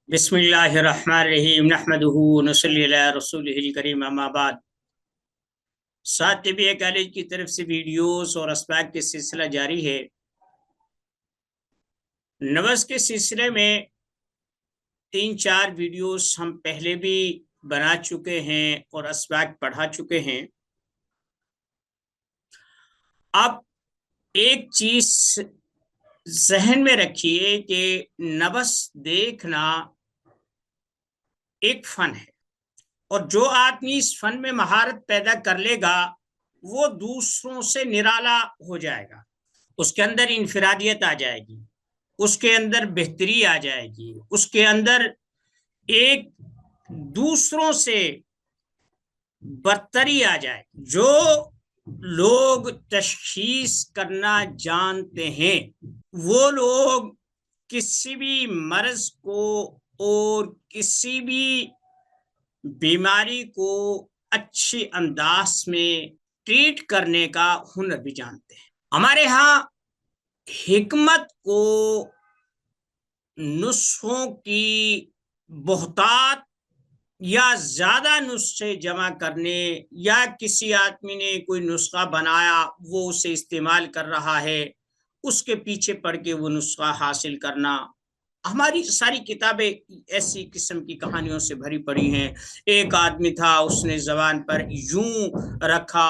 بسم اللہ الرحمن الرحیم نحمدہ ونصلی علی رسولہ الکریم اما بعد۔ ساتھ طبیہ کالج کی طرف سے ویڈیوز اور اسباق کے سلسلہ جاری ہے۔ نوز کے سلسلے میں 3-4 ویڈیوز ہم پہلے بھی بنا چکے ہیں اور اسباق پڑھا چکے ہیں۔ اب ایک چیز ذہن میں رکھیے کہ نوز دیکھنا ایک فن ہے، اور جو آدمی اس فن میں مہارت پیدا کر لے گا وہ دوسروں سے نرالا ہو جائے گا، اس کے اندر انفرادیت آ جائے گی، اس کے اندر بہتری آ جائے گی، اس کے اندر ایک دوسروں سے برتری آ جائے گی۔ جو لوگ تشخیص کرنا جانتے ہیں وہ لوگ کسی بھی مرض کو اور کسی بھی بیماری کو اچھے انداز میں ٹریٹ کرنے کا ہنر بھی جانتے ہیں۔ ہمارے ہاں حکمت کو نسخوں کی بہتات یا زیادہ نسخے جمع کرنے، یا کسی آدمی نے کوئی نسخہ بنایا وہ اسے استعمال کر رہا ہے، اس کے پیچھے پڑ کے وہ نسخہ حاصل کرنا، ہماری ساری کتابیں ایسی قسم کی کہانیوں سے بھری پڑی ہیں۔ ایک آدمی تھا، اس نے زبان پر یوں رکھا،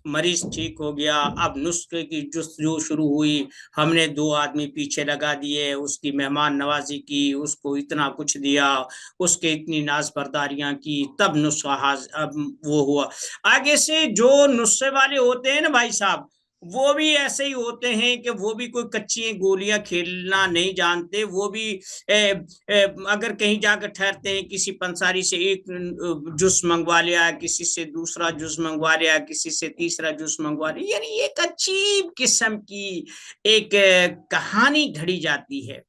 مریض ٹھیک ہو گیا، اب نسخے کی جستجو شروع ہوئی، ہم نے 2 آدمی پیچھے لگا دیے، اس کی مہمان نوازی کی، اس کو اتنا کچھ دیا، اس کے اتنی ناز برداریاں کی، تب نسخہ اب وہ ہوا۔ آگے سے جو نسخے والے ہوتے ہیں نا بھائی صاحب، وہ بھی ایسے ہی ہوتے ہیں کہ وہ بھی کوئی کچی گولیاں کھیلنا نہیں جانتے۔ وہ بھی اگر کہیں جا کر ٹھہرتے ہیں، کسی پنساری سے ایک جوس منگوا لیا، کسی سے دوسرا جوس منگوا لیا، کسی سے تیسرا جوس منگوا لیا، یعنی ایک عجیب قسم کی ایک کہانی گھڑی جاتی ہے،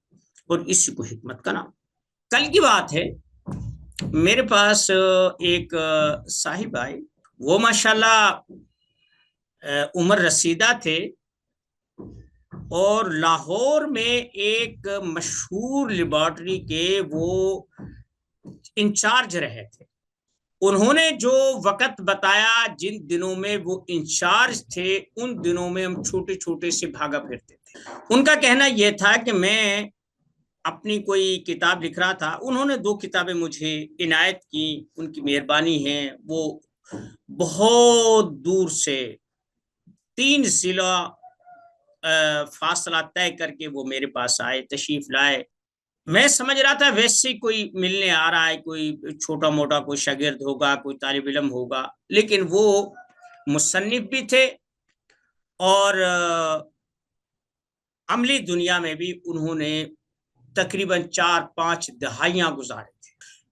اور اسی کو حکمت کا نام۔ کل کی بات ہے، میرے پاس ایک صاحب آئے، وہ ماشاءاللہ عمر رسیدہ تھے، اور لاہور میں ایک مشہور لیبارٹری کے وہ انچارج رہے تھے۔ انہوں نے جو وقت بتایا جن دنوں میں وہ انچارج تھے، ان دنوں میں ہم چھوٹے چھوٹے سے بھاگا پھرتے تھے۔ ان کا کہنا یہ تھا کہ میں اپنی کوئی کتاب لکھ رہا تھا، انہوں نے 2 کتابیں مجھے عنایت کی، ان کی مہربانی ہے۔ وہ بہت دور سے 3 ضلع فاصلہ طے کر کے وہ میرے پاس آئے، تشریف لائے۔ میں سمجھ رہا تھا ویسے کوئی ملنے آ رہا ہے، کوئی چھوٹا موٹا کوئی شاگرد ہوگا، کوئی طالب علم ہوگا، لیکن وہ مصنف بھی تھے، اور عملی دنیا میں بھی انہوں نے تقریباً 4-5 دہائیاں گزارے تھے۔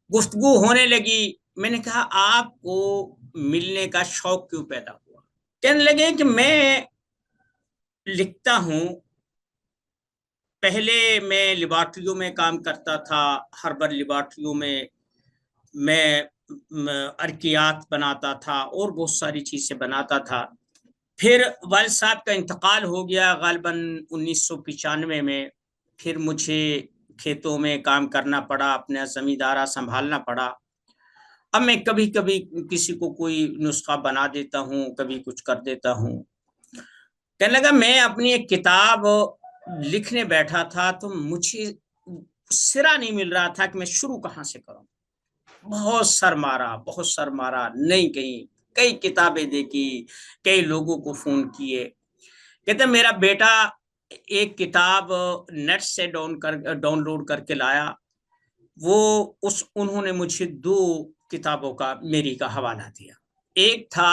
گفتگو ہونے لگی، میں نے کہا آپ کو ملنے کا شوق کیوں پیدا ہوا؟ کہنے لگے کہ میں لکھتا ہوں، پہلے میں لیبارٹریوں میں کام کرتا تھا، ہربر لیبارٹریوں میں ارکیات بناتا تھا اور بہت ساری چیزیں بناتا تھا۔ پھر والد صاحب کا انتقال ہو گیا غالباً 1995 میں، پھر مجھے کھیتوں میں کام کرنا پڑا، اپنا زمیندارہ سنبھالنا پڑا۔ اب میں کبھی کبھی کسی کو کوئی نسخہ بنا دیتا ہوں، کبھی کچھ کر دیتا ہوں۔ کہنے لگا میں اپنی ایک کتاب لکھنے بیٹھا تھا تو مجھے سرا نہیں مل رہا تھا کہ میں شروع کہاں سے کروں۔ بہت سر مارا، نہیں کئی کتابیں دیکھی، کئی لوگوں کو فون کیے۔ کہتے میرا بیٹا ایک کتاب نیٹ سے ڈاؤن لوڈ کر کے لایا، انہوں نے مجھے 2 کتابوں کا میری کا حوالہ دیا۔ ایک تھا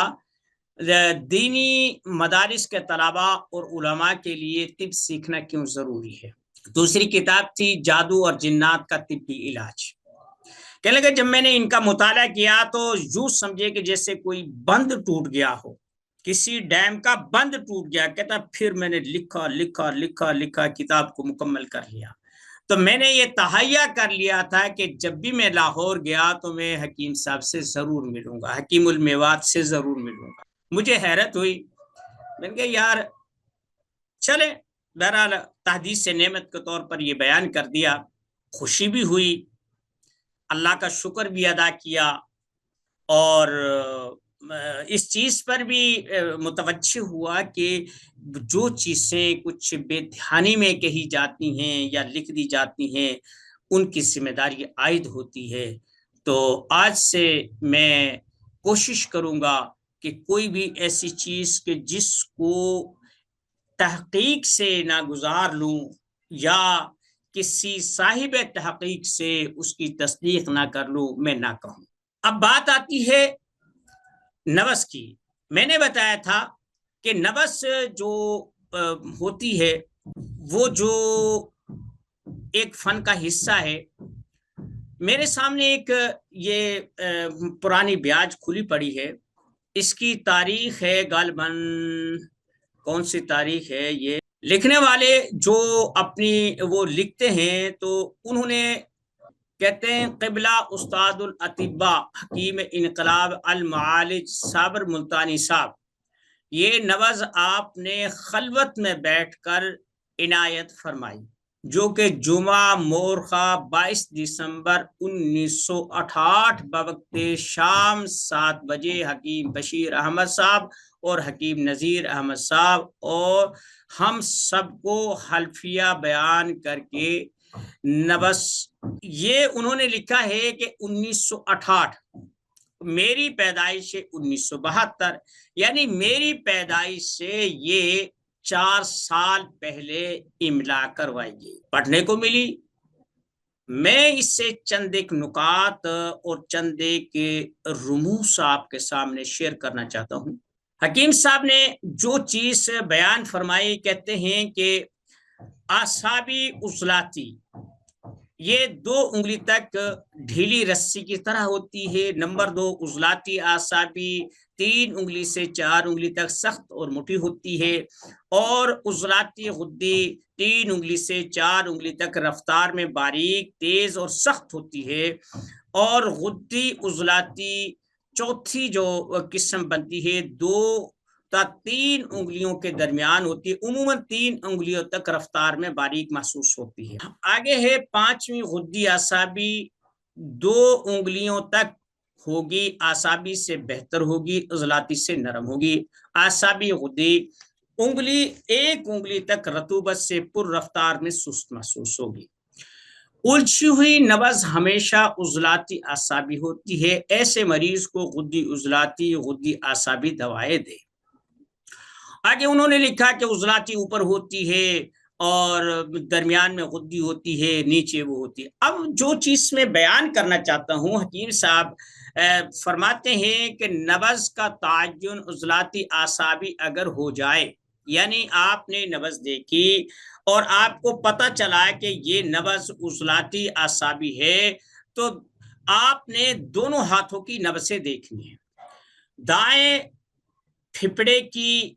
دینی مدارس کے طلباء اور علماء کے لیے طب سیکھنا کیوں ضروری ہے، دوسری کتاب تھی جادو اور جنات کا طبی علاج۔ کہنے لگے جب میں نے ان کا مطالعہ کیا تو یوں سمجھے کہ جیسے کوئی بند ٹوٹ گیا ہو، کسی ڈیم کا بند ٹوٹ گیا۔ کہتا پھر میں نے لکھا کتاب کو مکمل کر لیا۔ تو میں نے یہ تہیہ کر لیا تھا کہ جب بھی میں لاہور گیا تو میں حکیم صاحب سے ضرور ملوں گا، حکیم المیوات سے ضرور ملوں گا۔ مجھے حیرت ہوئی، میں نے کہا یار چلے، بہرحال تحدیث سے نعمت کے طور پر یہ بیان کر دیا، خوشی بھی ہوئی اللہ کا شکر بھی ادا کیا اور اس چیز پر بھی متوجہ ہوا کہ جو چیزیں کچھ بے دھیانی میں کہی جاتی ہیں یا لکھ دی جاتی ہیں ان کی ذمہ داری عائد ہوتی ہے۔ تو آج سے میں کوشش کروں گا کہ کوئی بھی ایسی چیز کہ جس کو تحقیق سے ناگزار لوں یا کسی صاحب تحقیق سے اس کی تصدیق نہ کر لوں، میں نہ کہوں۔ اب بات آتی ہے نوس کی۔ میں نے بتایا تھا کہ نوس جو ہوتی ہے وہ جو ایک فن کا حصہ ہے۔ میرے سامنے ایک یہ پرانی بیاج کھلی پڑی ہے، اس کی تاریخ ہے غالباً کون سی تاریخ ہے، یہ لکھنے والے جو اپنی وہ لکھتے ہیں تو انہوں نے کہتے ہیں قبلہ استاد الاطباء حکیم انقلاب المعالج صابر ملتانی صاحب، یہ نوز آپ نے خلوت میں بیٹھ کر عنایت فرمائی، جو کہ جمعہ مورخہ 22 دسمبر 1968 بوقت شام 7 بجے حکیم بشیر احمد صاحب اور حکیم نذیر احمد صاحب اور ہم سب کو حلفیہ بیان کر کے نوس، یہ انہوں نے لکھا ہے کہ 1968، میری پیدائش 1972، یعنی میری پیدائش سے یہ 4 سال پہلے املا کروائی گئی، پڑھنے کو ملی۔ میں اس سے چند ایک نکات اور چند ایک رموز آپ کے سامنے شیئر کرنا چاہتا ہوں۔ حکیم صاحب نے جو چیز بیان فرمائی، کہتے ہیں کہ اعصابی عضلاتی یہ 2 انگلی تک ڈھیلی رسی کی طرح ہوتی ہے۔ نمبر 2 عضلاتی اعصابی 3 انگلی سے 4 انگلی تک سخت اور موٹی ہوتی ہے، اور عضلاتی غدی 3 انگلی سے 4 انگلی تک رفتار میں باریک، تیز اور سخت ہوتی ہے، اور غدی عضلاتی چوتھی جو قسم بنتی ہے 2 تا 3 انگلیوں کے درمیان ہوتی ہے، عموماً 3 انگلیوں تک رفتار میں باریک محسوس ہوتی ہے۔ آگے ہے 5ویں غدی اعصابی 2 انگلیوں تک ہوگی، اعصابی سے بہتر ہوگی، عضلاتی سے نرم ہوگی۔ اعصابی غدی انگلی 1 انگلی تک رطوبت سے پر رفتار میں سست محسوس ہوگی۔ الجھی ہوئی نبض ہمیشہ عضلاتی اعصابی ہوتی ہے، ایسے مریض کو غدی عضلاتی غدی اعصابی دوائیں دے۔ آگے انہوں نے لکھا کہ عضلاتی اوپر ہوتی ہے اور درمیان میں غدی ہوتی ہے، نیچے وہ ہوتی ہے۔ اب جو چیز میں بیان کرنا چاہتا ہوں، حکیم صاحب فرماتے ہیں کہ نبض کا تعین عضلاتی اعصابی اگر ہو جائے، یعنی آپ نے نبض دیکھی اور آپ کو پتہ چلا کہ یہ نبض عضلاتی اعصابی ہے، تو آپ نے دونوں ہاتھوں کی نبضیں دیکھنی ہے۔ دائیں پھپڑے کی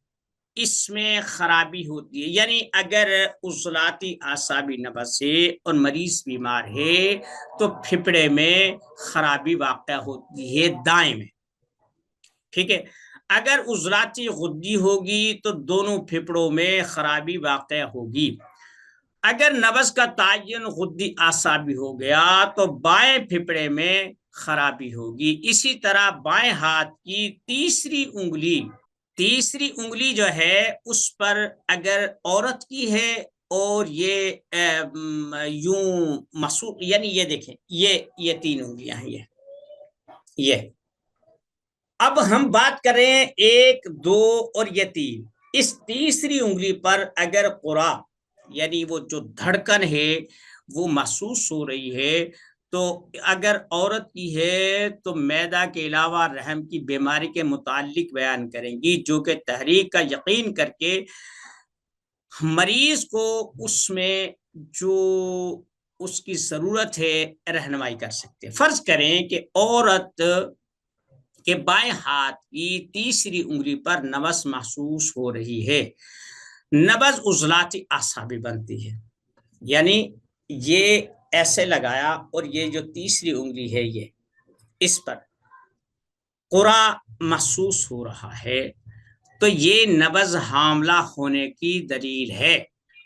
اس میں خرابی ہوتی ہے، یعنی اگر عضلاتی اعصابی نبض سے اور مریض بیمار ہے تو پھپڑے میں خرابی واقع ہوتی ہے دائیں میں، ٹھیک ہے۔ اگر عضلاتی غدی ہوگی تو دونوں پھپڑوں میں خرابی واقع ہوگی۔ اگر نبض کا تعین غدی اعصابی ہو گیا تو بائیں پھپڑے میں خرابی ہوگی۔ اسی طرح بائیں ہاتھ کی تیسری انگلی جو ہے اس پر اگر عورت کی ہے اور یہ یوں مسوق، یعنی یہ دیکھیں یہ 3 انگلیاں ہیں، یہ اب ہم بات کریں 1 2 اور یہ 3، اس تیسری انگلی پر اگر قرا یعنی وہ جو دھڑکن ہے وہ محسوس ہو رہی ہے، تو اگر عورت کی ہے تو معدہ کے علاوہ رحم کی بیماری کے متعلق بیان کریں گی، جو کہ تحریک کا یقین کر کے مریض کو اس میں جو اس کی ضرورت ہے رہنمائی کر سکتے۔ فرض کریں کہ عورت کے بائیں ہاتھ کی تیسری انگلی پر نبض محسوس ہو رہی ہے، نبض عضلاتی اعصابی بنتی ہے، یعنی یہ ایسے لگایا اور یہ جو تیسری انگلی ہے یہ اس پر قرا محسوس ہو رہا ہے، تو یہ نبض حاملہ ہونے کی دلیل ہے۔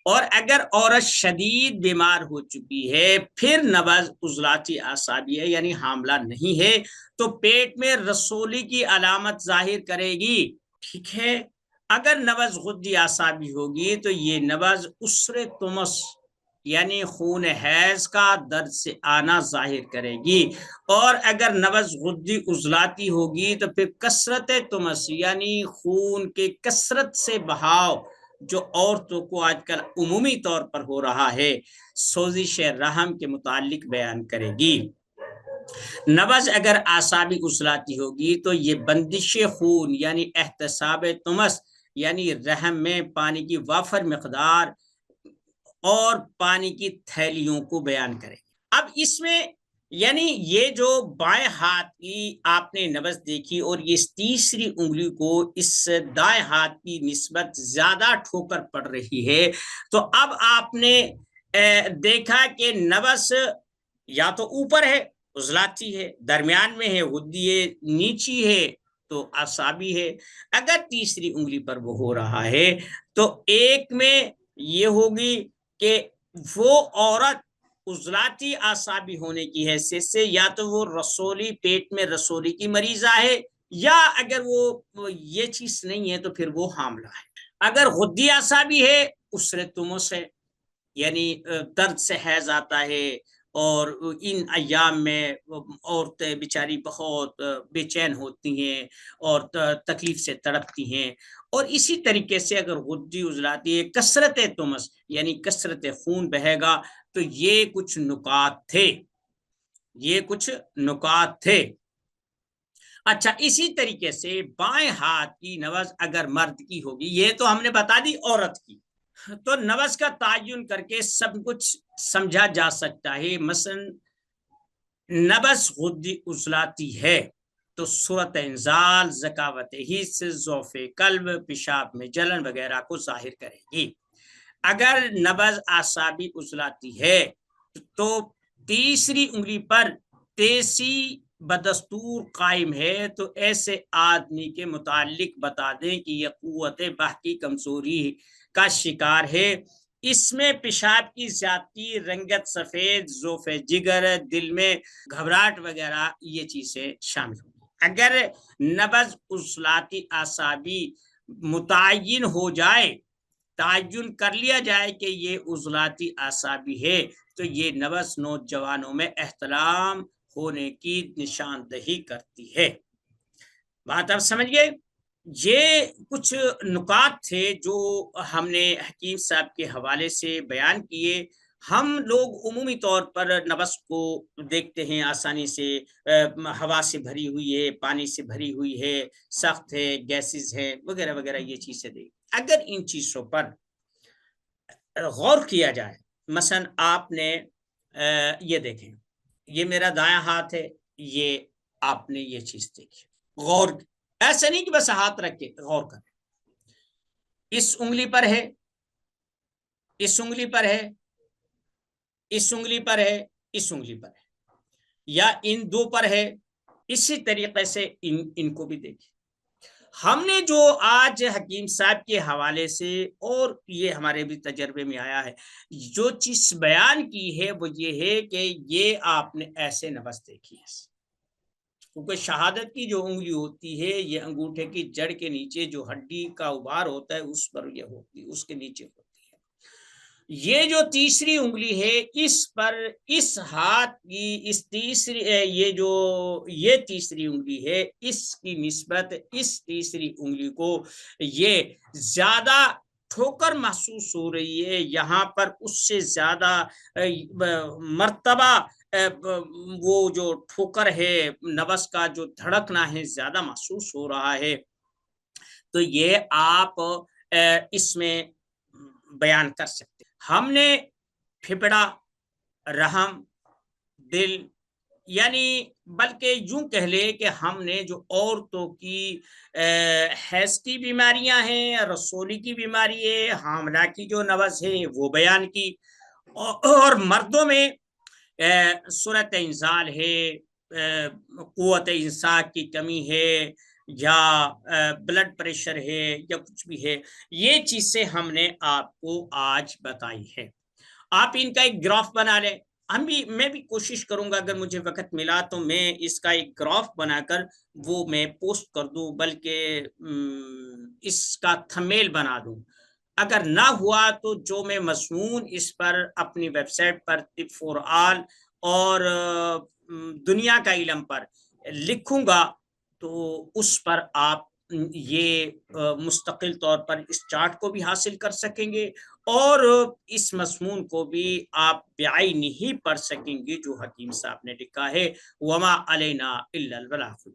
اور اگر عورت شدید بیمار ہو چکی ہے، پھر نبض عضلاتی اعصابی ہے یعنی حاملہ نہیں ہے، تو پیٹ میں رسولی کی علامت ظاہر کرے گی، ٹھیک ہے۔ اگر نبض غدی اعصابی ہوگی تو یہ نبض عسر تمس یعنی خون حیض کا درد سے آنا ظاہر کرے گی، اور اگر نبض غدی عضلاتی ہوگی تو پھر کثرت تمس یعنی خون کے کثرت سے بہاؤ جو عورتوں کو آج کل عمومی طور پر ہو رہا ہے، سوزش رحم کے متعلق بیان کرے گی۔ نبض اگر اعصابی عضلاتی ہوگی تو یہ بندش خون یعنی احتساب تمس یعنی رحم میں پانی کی وافر مقدار اور پانی کی تھیلیوں کو بیان کرے گی۔ اب اس میں یعنی یہ جو بائیں ہاتھ کی آپ نے نبض دیکھی اور یہ تیسری انگلی کو اس دائیں ہاتھ کی نسبت زیادہ ٹھوکر پڑ رہی ہے، تو اب آپ نے دیکھا کہ نبض یا تو اوپر ہے عضلاتی ہے، درمیان میں ہے غدی ہے، نیچی ہے تو اعصابی ہے۔ اگر تیسری انگلی پر وہ ہو رہا ہے تو ایک میں یہ ہوگی کہ وہ عورت عضلاتی اعصابی ہونے کی حیثیت سے یا تو وہ رسولی پیٹ میں رسولی کی مریضہ ہے، یا اگر وہ یہ چیز نہیں ہے تو پھر وہ حاملہ ہے۔ اگر غدی اعصابی ہے عسر تمس ہے یعنی درد سے حیض آتا ہے، اور ان ایام میں عورتیں بیچاری بہت بے چین ہوتی ہیں اور تکلیف سے تڑپتی ہیں، اور اسی طریقے سے اگر غدی عضلاتی ہے کثرت تمس یعنی کثرت خون بہے گا، تو یہ کچھ نکات تھے۔ اچھا، اسی طریقے سے بائیں ہاتھ کی نبض اگر مرد کی ہوگی، یہ تو ہم نے بتا دی عورت کی، تو نبض کا تعین کر کے سب کچھ سمجھا جا سکتا ہے۔ مثلا نبض غدی عضلاتی ہے تو صورت انزال، ذکاوت حس، ضعف قلب، پیشاب میں جلن وغیرہ کو ظاہر کرے گی۔ اگر نبض اعصابی عضلاتی ہے تو تیسری انگلی پر تیسی بدستور قائم ہے، تو ایسے آدمی کے متعلق بتا دیں کہ یہ قوت بہ کی کمزوری کا شکار ہے۔ اس میں پیشاب کی زیادتی، رنگت سفید، ضعف جگر، دل میں گھبراہٹ وغیرہ یہ چیزیں شامل ہوں۔ اگر نبض عضلاتی اعصابی متعین ہو جائے، تعین کر لیا جائے کہ یہ عضلاتی اعصابی ہے، تو یہ نبض نوجوانوں میں احتلام ہونے کی نشاندہی کرتی ہے۔ بات آپ سمجھ گئے؟ یہ کچھ نکات تھے جو ہم نے حکیم صاحب کے حوالے سے بیان کیے۔ ہم لوگ عمومی طور پر نبض کو دیکھتے ہیں آسانی سے، ہوا سے بھری ہوئی ہے، پانی سے بھری ہوئی ہے، سخت ہے، گیسز ہے وغیرہ وغیرہ، یہ چیزیں دیکھ۔ اگر ان چیزوں پر غور کیا جائے، مثلا آپ نے یہ دیکھیں، یہ میرا دایاں ہاتھ ہے، یہ آپ نے یہ چیز دیکھی، غور ایسا نہیں کہ بس ہاتھ رکھ کے غور کریں، اس انگلی پر ہے، اس انگلی پر ہے، اس انگلی پر ہے، اس انگلی پر ہے، یا ان دو پر ہے، اسی طریقے سے ان کو بھی دیکھیں۔ ہم نے جو آج حکیم صاحب کے حوالے سے اور یہ ہمارے بھی تجربے میں آیا ہے، جو چیز بیان کی ہے وہ یہ ہے کہ یہ آپ نے ایسے نبض دیکھی ہے، کیونکہ شہادت کی جو انگلی ہوتی ہے یہ انگوٹھے کی جڑ کے نیچے جو ہڈی کا ابھار ہوتا ہے اس پر یہ ہوتی ہے، اس کے نیچے ہوتی ہے۔ یہ جو تیسری انگلی ہے، اس پر اس ہاتھ کی اس تیسری یہ تیسری انگلی ہے، اس کی نسبت اس تیسری انگلی کو یہ زیادہ ٹھوکر محسوس ہو رہی ہے، یہاں پر اس سے زیادہ مرتبہ وہ جو ٹھوکر ہے، نبض کا جو دھڑکنا ہے زیادہ محسوس ہو رہا ہے، تو یہ آپ اس میں بیان کر سکتے۔ ہم نے پھپڑا، رحم، دل، یعنی بلکہ یوں کہہ لے کہ ہم نے جو عورتوں کی حیض کی بیماریاں ہیں، رسولی کی بیماری ہے، حاملہ کی جو نبض ہے وہ بیان کی، اور مردوں میں صورت انزال ہے، قوت انساق کی کمی ہے، یا بلڈ پریشر ہے یا کچھ بھی ہے، یہ چیزیں ہم نے آپ کو آج بتائی ہے۔ آپ ان کا ایک گراف بنا لیں، میں بھی کوشش کروں گا اگر مجھے وقت ملا تو میں اس کا ایک گراف بنا کر وہ میں پوسٹ کر دوں، بلکہ اس کا تھمبنیل بنا دوں۔ اگر نہ ہوا تو جو میں مضمون اس پر اپنی ویب سائٹ پر ٹپ فار آل اور دنیا کا علم پر لکھوں گا تو اس پر آپ یہ مستقل طور پر اس چارٹ کو بھی حاصل کر سکیں گے اور اس مضمون کو بھی آپ بعینی ہی پڑھ سکیں گے جو حکیم صاحب نے لکھا ہے، وما علینا الا البلاغ۔